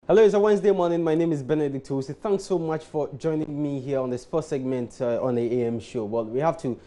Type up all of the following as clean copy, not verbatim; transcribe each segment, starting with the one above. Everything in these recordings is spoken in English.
Hello, it's a Wednesday morning. My name is Benedict Owusu. Thanks so much for joining me here on the sports segment on the AM show. Well, we have to,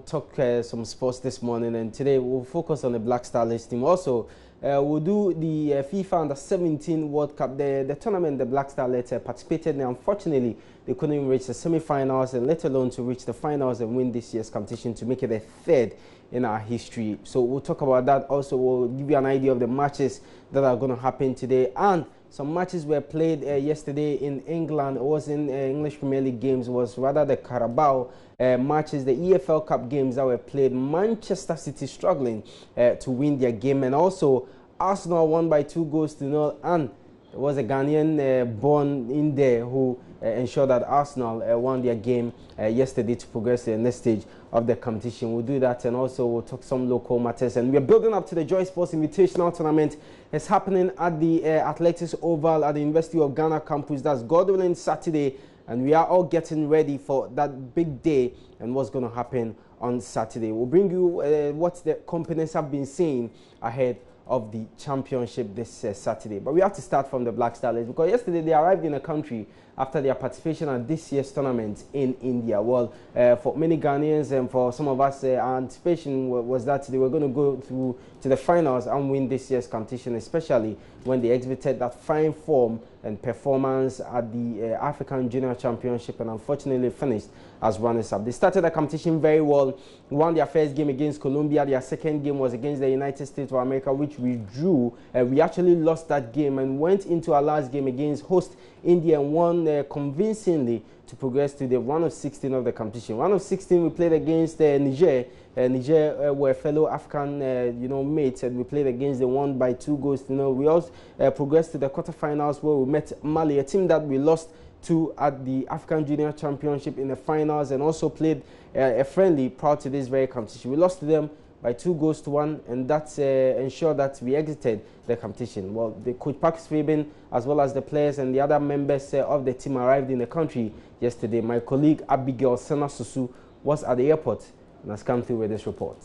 talk some sports this morning, and today we'll focus on the Black Starlets team. Also, we'll do the FIFA Under-17 World Cup. The tournament the Black Starlets participated in. Unfortunately, they couldn't reach the semi-finals, and let alone to reach the finals and win this year's competition to make it a third in our history. So we'll talk about that. Also, we'll give you an idea of the matches that are going to happen today, and some matches were played yesterday in England. It wasn't English Premier League games. It was rather the Carabao matches, the EFL Cup games that were played. Manchester City struggling to win their game. And also, Arsenal won by 2-0. And there was a Ghanaian born in there who ensured that Arsenal won their game yesterday to progress to the next stage of the competition. We'll do that, and also we'll talk some local matters. And we're building up to the Joy Sports Invitational Tournament. It's happening at the Athletics Oval at the University of Ghana campus. That's God willing Saturday, and we are all getting ready for that big day and what's going to happen on Saturday. We'll bring you what the companies have been saying ahead of the championship this Saturday. But we have to start from the Black Starlets, because yesterday they arrived in the country after their participation at this year's tournament in India. Well, for many Ghanaians and for some of us, our anticipation was that they were going to go through to the finals and win this year's competition, especially when they exhibited that fine form and performance at the African Junior Championship, and unfortunately finished as runners-up. They started the competition very well, won their first game against Colombia. Their second game was against the United States of America, which we drew. We actually lost that game and went into our last game against host India and won convincingly to progress to the round of 16 of the competition. Round of 16, we played against Niger. Niger were fellow African, mates, and we played against them, won by 2-0. We also progressed to the quarterfinals, where we met Mali, a team that we lost to at the African Junior Championship in the finals, and also played a friendly prior to this very competition. We lost to them by 2-1, and that ensured that we exited the competition. Well, the coach Pax Fabian, as well as the players and the other members of the team, arrived in the country yesterday. My colleague Abigail Sena Susu was at the airport and has come through with this report.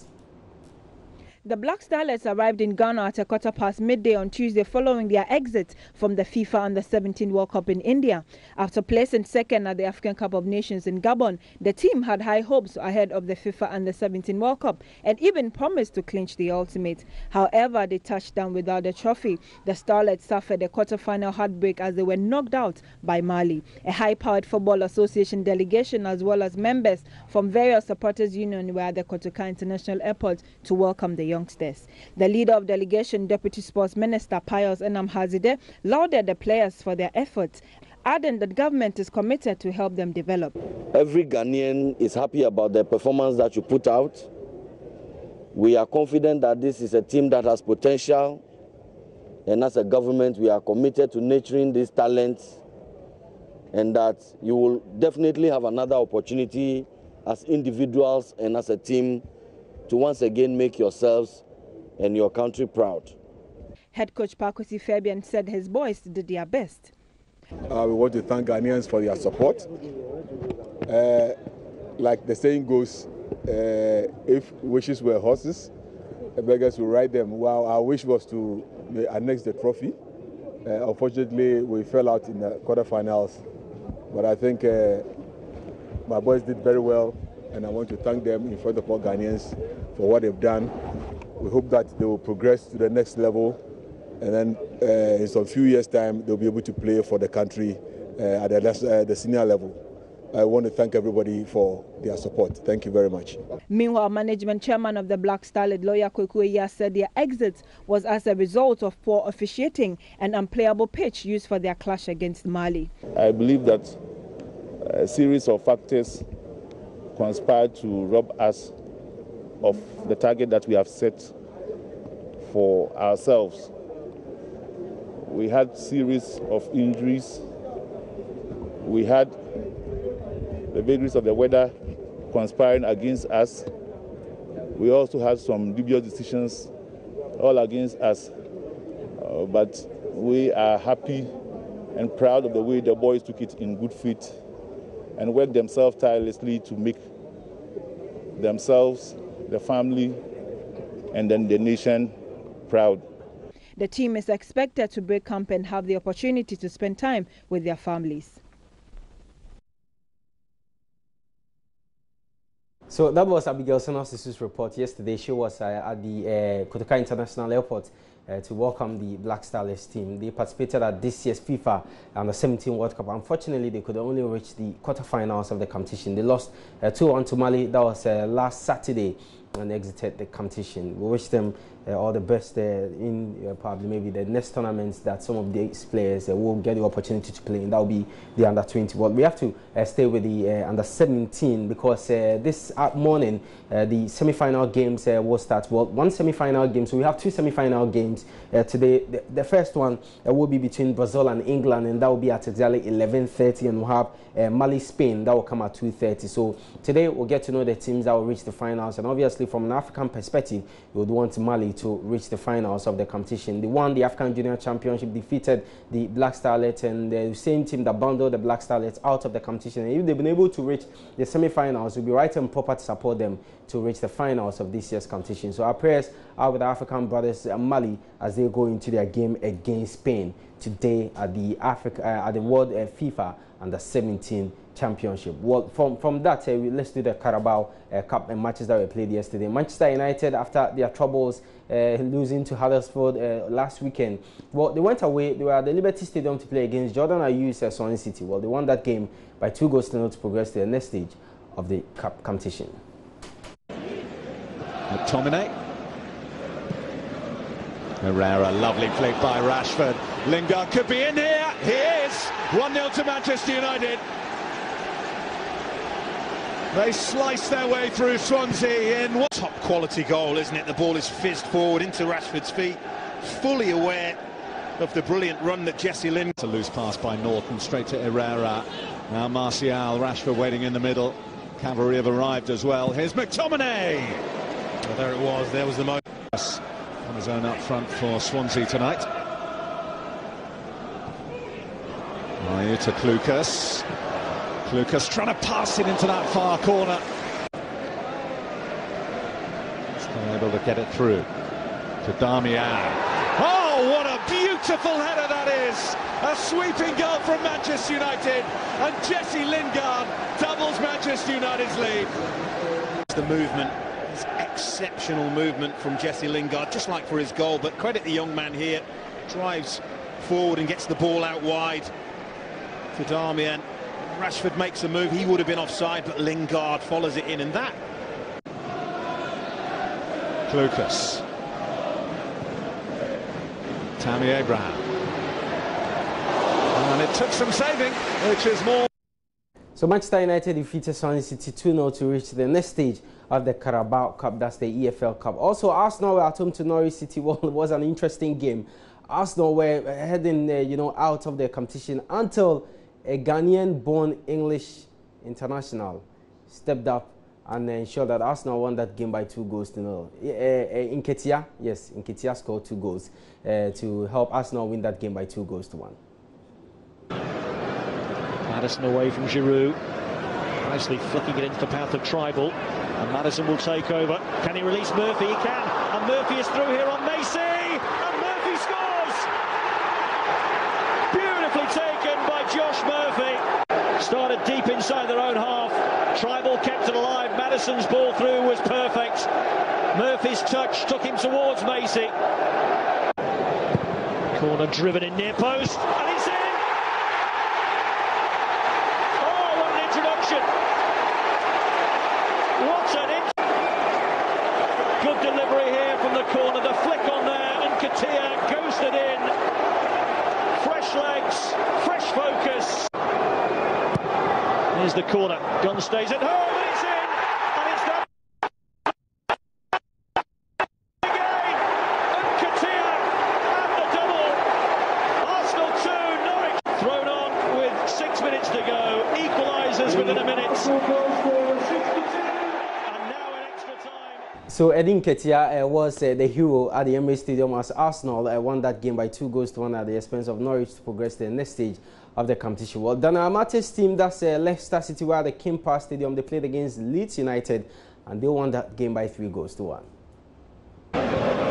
The Black Starlets arrived in Ghana at midday on Tuesday following their exit from the FIFA Under-17 World Cup in India. After placing second at the African Cup of Nations in Gabon, the team had high hopes ahead of the FIFA Under-17 World Cup and even promised to clinch the ultimate. However, they touched down without the trophy. The Starlets suffered a quarter-final heartbreak as they were knocked out by Mali. A high-powered Football Association delegation, as well as members from various supporters' unions, were at the Kotoka International Airport to welcome the youngsters. The leader of delegation, Deputy Sports Minister Pius Enamhazide, lauded the players for their efforts, adding that government is committed to help them develop. Every Ghanaian is happy about the performance that you put out. We are confident that this is a team that has potential, and as a government we are committed to nurturing these talents, and that you will definitely have another opportunity as individuals and as a team to once again make yourselves and your country proud. Head coach Pakosi Fabian said his boys did their best. We want to thank Ghanaians for their support. Like the saying goes, if wishes were horses, the beggars will ride them. Well, our wish was to annex the trophy. Unfortunately, we fell out in the quarterfinals. But I think my boys did very well, and I want to thank them in front of all Ghanaians for what they've done. We hope that they will progress to the next level, and then in some few years' time, they'll be able to play for the country at the senior level. I want to thank everybody for their support. Thank you very much. Meanwhile, management chairman of the Black Starlet, lawyer Kwekueya, said their exit was as a result of poor officiating and unplayable pitch used for their clash against Mali. I believe that a series of factors conspired to rob us of the target that we have set for ourselves. We had series of injuries. We had the vagaries of the weather conspiring against us. We also had some dubious decisions all against us. But we are happy and proud of the way the boys took it in good faith and worked themselves tirelessly to make themselves, the family, and then the nation proud. The team is expected to break camp and have the opportunity to spend time with their families. So that was Abigail Sonosisu's report yesterday. She was at the Kotoka International Airport to welcome the Black Starlets team. They participated at this year's FIFA Under-17 World Cup. Unfortunately, they could only reach the quarterfinals of the competition. They lost 2-1 to Mali. That was last Saturday, and exited the competition. We wish them all the best in probably maybe the next tournaments that some of these players will get the opportunity to play in. That will be the Under-20 World. We have to stay with the Under-17 because this morning the semi-final games will start. Well, one semi-final game, so we have two semi-final games today. The first one will be between Brazil and England, and that will be at exactly 11:30, and we'll have Mali, Spain, that will come at 2:30. So today we'll get to know the teams that will reach the finals, and obviously from an African perspective, we would want Mali to reach the finals of the competition. They won the African Junior Championship, defeated the Black Starlets, and the same team that bundled the Black Starlets out of the competition. And if they've been able to reach the semi-finals, we'll be right and proper to support them to reach the finals of this year's competition. So our prayers are with our African brothers Mali as they go into their game against Spain today at the World FIFA Under-17 Championship. Well, from that, let's do the Carabao Cup and matches that were played yesterday. Manchester United, after their troubles losing to Huddersfield last weekend, well, they went away. They were at the Liberty Stadium to play against Jordan Ayew's Swansea City. Well, they won that game by 2-0 to progress to the next stage of the Cup competition. McTominay. Herrera, lovely flick by Rashford. Lingard could be in here. He is. 1-0 to Manchester United. They slice their way through Swansea in what top quality goal, isn't it? The ball is fizzed forward into Rashford's feet, fully aware of the brilliant run that Jesse Lingard. A loose pass by Norton, straight to Herrera. Now Martial, Rashford waiting in the middle. Cavalry have arrived as well. Here's McTominay. Well, there it was. There was the moment. On his own up front for Swansea tonight. Ayew to Klukas. Klukas trying to pass it into that far corner. Still able to get it through to Darmian. Oh, what a beautiful header that is! A sweeping goal from Manchester United, and Jesse Lingard doubles Manchester United's lead. The movement. Exceptional movement from Jesse Lingard, just like for his goal, but credit the young man here. Drives forward and gets the ball out wide to Darmian. Rashford makes a move. He would have been offside, but Lingard follows it in, and that. Klukas. Tammy Abraham. And it took some saving, which is more. So Manchester United defeated Swansea City 2-0 to reach the next stage of the Carabao Cup, that's the EFL Cup. Also, Arsenal were at home to Norwich City. Well, it was an interesting game. Arsenal were heading, out of the competition until a Ghanaian-born English international stepped up and ensured that Arsenal won that game by 2-0. Nketiah, yes, Nketiah scored 2 goals to help Arsenal win that game by 2-1. Maddison away from Giroud, nicely flicking it into the path of Tribal, and Maddison will take over. Can he release Murphy? He can, and Murphy is through here on Macy, and Murphy scores! Beautifully taken by Josh Murphy. Started deep inside their own half. Tribal kept it alive. Maddison's ball through was perfect. Murphy's touch took him towards Macy. Corner driven in near post, and it's in! What an good delivery here from the corner, the flick on there, and Nketiah ghosted in. Fresh legs, fresh focus. Here's the corner. Gunn stays at home, and it's in, and it's done again. Nketiah and the double. Arsenal 2, Norwich thrown on with 6 minutes to go. Equalisers within a minute. So Edin Nketiah was the hero at the Emirates Stadium as Arsenal won that game by 2-1 at the expense of Norwich to progress to the next stage of the competition. Well, Dana Amate's team, that's Leicester City, were at the King Power Stadium. They played against Leeds United and they won that game by 3-1.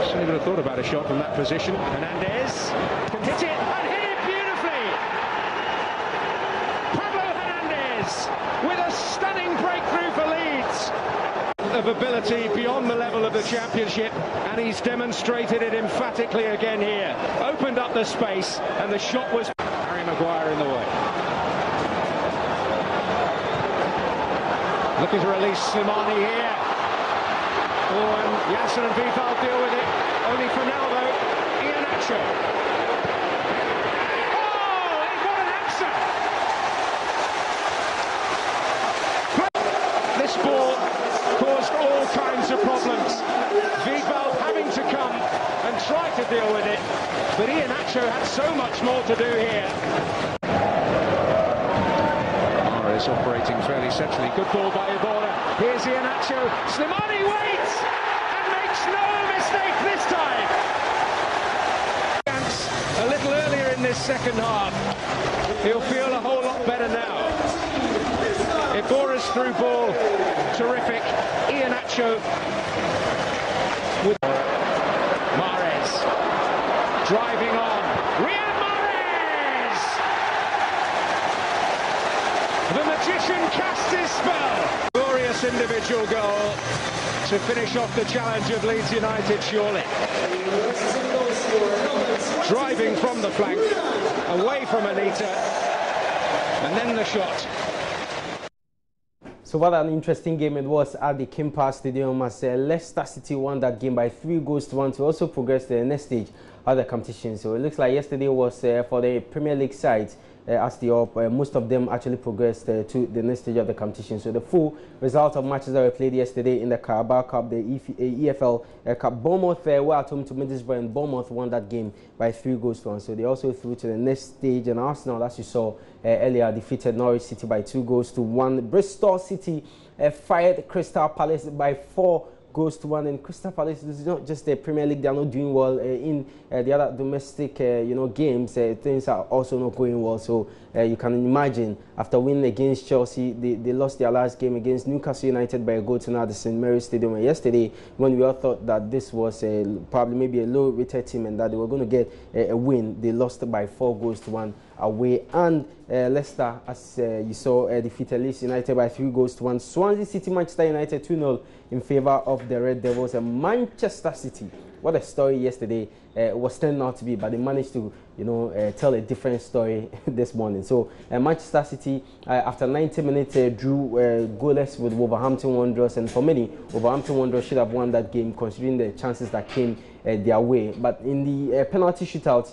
Certainly would have thought about a shot from that position. Hernandez can hit it and hit it beautifully. Pablo Hernandez with a stunning breakthrough for Leeds. Of ability beyond the level of the Championship, and he's demonstrated it emphatically again here. Opened up the space, and the shot was Harry Maguire in the way. Looking to release Slimani here. Oh, and Janssen and Vival deal with it. Only for now, though. Iheanacho. Oh, what an answer! This ball caused all kinds of problems. Vival having to come and try to deal with it, but Iheanacho had so much more to do here. Is operating fairly centrally. Good ball by Iborra. Here's Iheanacho. Slimani waits and makes no mistake this time. A little earlier in this second half. He'll feel a whole lot better now. Iborra's through ball, terrific. Iheanacho with Mahrez driving on. Riyad Mahrez! The magician casts his spell. Glorious individual goal to finish off the challenge of Leeds United, surely. Driving from the flank, away from Anita, and then the shot. So what an interesting game it was at the King Power Stadium as Leicester City won that game by 3-1 to also progress to the next stage of the competition. So it looks like yesterday was for the Premier League sides as most of them actually progressed to the next stage of the competition. So the full result of matches that were played yesterday in the Carabao Cup, the EFL Cup, Bournemouth were at home to Middlesbrough, and Bournemouth won that game by 3-1. So they also through to the next stage, and Arsenal, as you saw earlier, defeated Norwich City by 2-1. Bristol City fired Crystal Palace by 4-1, and Crystal Palace is not just the Premier League; they are not doing well in the other domestic, games. Things are also not going well. So you can imagine after winning against Chelsea, they lost their last game against Newcastle United by a goal to nil at the St Mary's Stadium. And yesterday, when we all thought that this was probably maybe a low-rated team and that they were going to get a win, they lost by 4-1 away. And Leicester, as you saw, defeated Leeds United by 3-1. Swansea City, Manchester United 2-0 in favour of the Red Devils. And Manchester City, what a story yesterday was turned out to be, but they managed to tell a different story this morning. So Manchester City, after 90 minutes, drew goalless with Wolverhampton Wanderers, and for many, Wolverhampton Wanderers should have won that game considering the chances that came their way. But in the penalty shootout,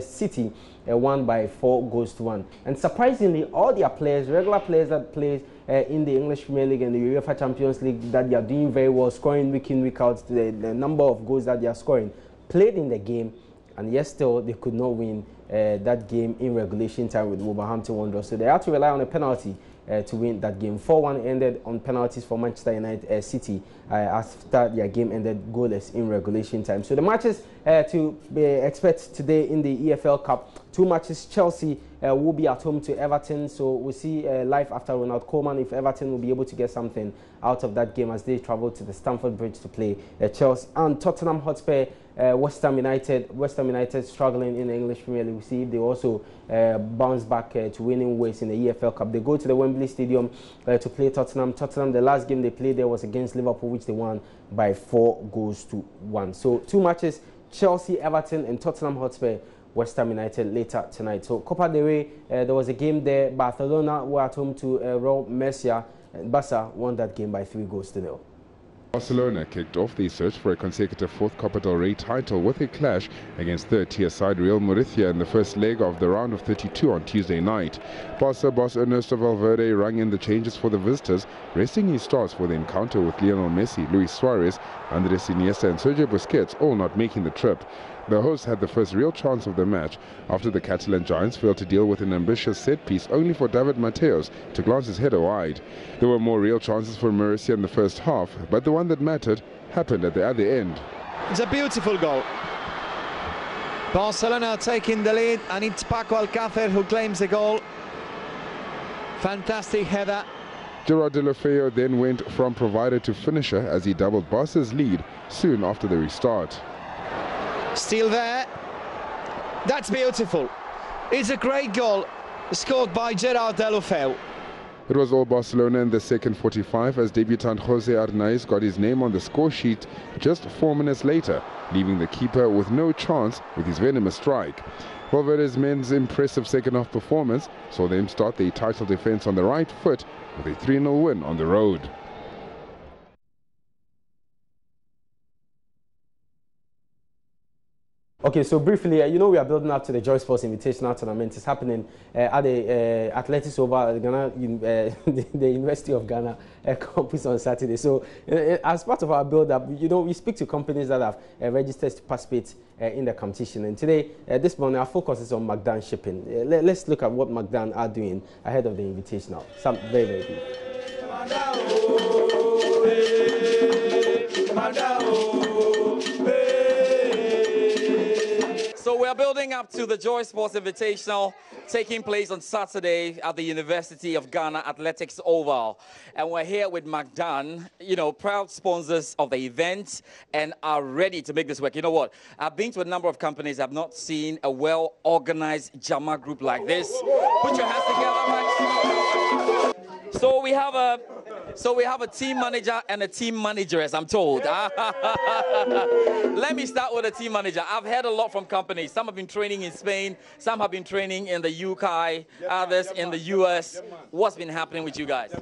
City won by 4-1. And surprisingly, all their players, regular players that play in the English Premier League and the UEFA Champions League, that they are doing very well, scoring week in, week out, the number of goals that they are scoring, played in the game, and yet still they could not win that game in regulation time with Wolverhampton Wanderers. So they had to rely on a penalty to win that game. 4-1 ended on penalties for Manchester United City after their game ended goalless in regulation time. So the matches to expect today in the EFL Cup, 2 matches. Chelsea will be at home to Everton, so we'll see live after Ronald Koeman if Everton will be able to get something out of that game as they travel to the Stamford Bridge to play Chelsea. And Tottenham Hotspur, West Ham United struggling in the English Premier League. We see if they also bounce back to winning ways in the EFL Cup. They go to the Wembley Stadium to play Tottenham. The last game they played there was against Liverpool, which they won by 4-1. So 2 matches, Chelsea, Everton, and Tottenham Hotspur, West Ham United later tonight. So Copa del Rey, there was a game there. Barcelona were at home to Real Murcia, and Barca won that game by 3-0. Barcelona kicked off the search for a consecutive 4th Copa del Rey title with a clash against third-tier side Real Murcia in the first leg of the round of 32 on Tuesday night. Barca boss Ernesto Valverde rang in the changes for the visitors, resting his stars for the encounter with Lionel Messi, Luis Suarez, Andres Iniesta and Sergio Busquets all not making the trip. The hosts had the first real chance of the match after the Catalan Giants failed to deal with an ambitious set-piece only for David Mateos to glance his header wide. There were more real chances for Murcia in the first half, but the one that mattered happened at the other end. It's a beautiful goal. Barcelona taking the lead, and it's Paco Alcácer who claims the goal. Fantastic header. Gerard Deulofeu then went from provider to finisher as he doubled Barca's lead soon after the restart. Still there. That's beautiful. It's a great goal scored by Gerard Deulofeu. It was all Barcelona in the second 45 as debutant Jose Arnaiz got his name on the score sheet just 4 minutes later, leaving the keeper with no chance with his venomous strike. Valverde's men's impressive second-half performance saw them start their title defence on the right foot with a 3-0 win on the road. Okay, so briefly, you know, we are building up to the Joy Sports Invitational Tournament. It's happening at the Athletics Oval, Ghana, the University of Ghana campus on Saturday. So, as part of our build-up, you know, we speak to companies that have registered to participate in the competition. And today, this morning, our focus is on Magdan Shipping. Let's look at what Magdan are doing ahead of the Invitational. Some very, very good. So we are building up to the Joy Sports Invitational taking place on Saturday at the University of Ghana Athletics Oval. And we're here with Magdan, you know, proud sponsors of the event and are ready to make this work. You know what? I've been to a number of companies. I've not seen a well-organized JAMA group like this. Put your hands together, Max. So we have a team manager and a team manageress, I'm told. Let me start with the team manager. I've heard a lot from companies. Some have been training in Spain, some have been training in the UK, others in the US. What's been happening with you guys?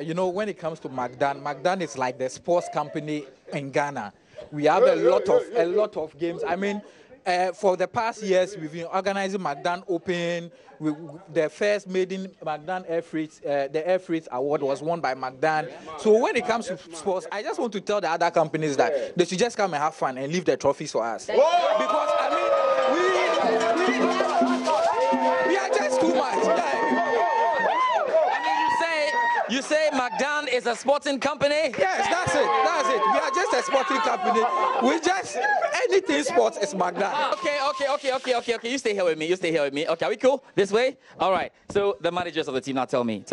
You know, when it comes to Magdan, Magdan is like the sports company in Ghana. We have a lot of games. I mean, for the past years, we've been organizing Magdan Open. The first maiden Magdan Air Freight, the Air Freight Award was won by Magdan. So when it comes to sports, I just want to tell the other companies that they should just come and have fun and leave the trophies for us. Because, I mean, we are just too much. You say Magdan is a sporting company? Yes, that's it. We are just a sporting company. We just, anything sports is Magdan. Okay. You stay here with me. Okay, are we cool? This way? All right. So the managers of the team, now tell me.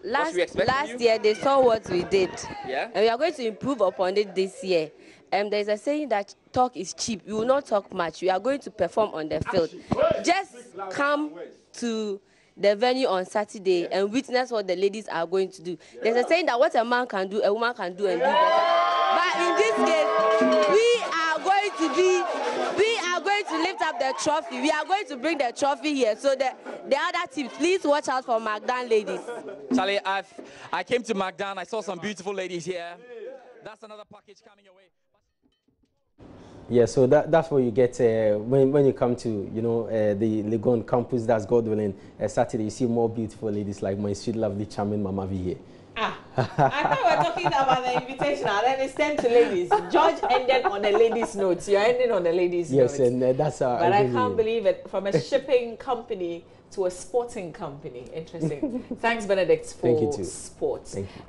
Last year, they saw what we did. Yeah? And we are going to improve upon it this year. There's a saying that talk is cheap. We will not talk much. We are going to perform on the field. Just come to the venue on Saturday and witness what the ladies are going to do. There's a saying that what a man can do, a woman can do and do better. But in this case, we are going to lift up the trophy. We are going to bring the trophy here. So the other teams, please watch out for Magdan ladies. Charlie, I came to Magdan. I saw some beautiful ladies here. That's another package coming your way. Yeah, so that's what you get when you come to, you know, the Legon campus. That's God willing. Saturday, you see more beautiful ladies like my sweet, lovely, charming Mama V here. I thought we were talking about the invitation. Then it's time to ladies. George ended on a ladies' note. You're ending on a ladies' note. Yes, and that's how. But I can't believe it. From a shipping company to a sporting company. Interesting. Thanks, Benedict, for sports. Thank you.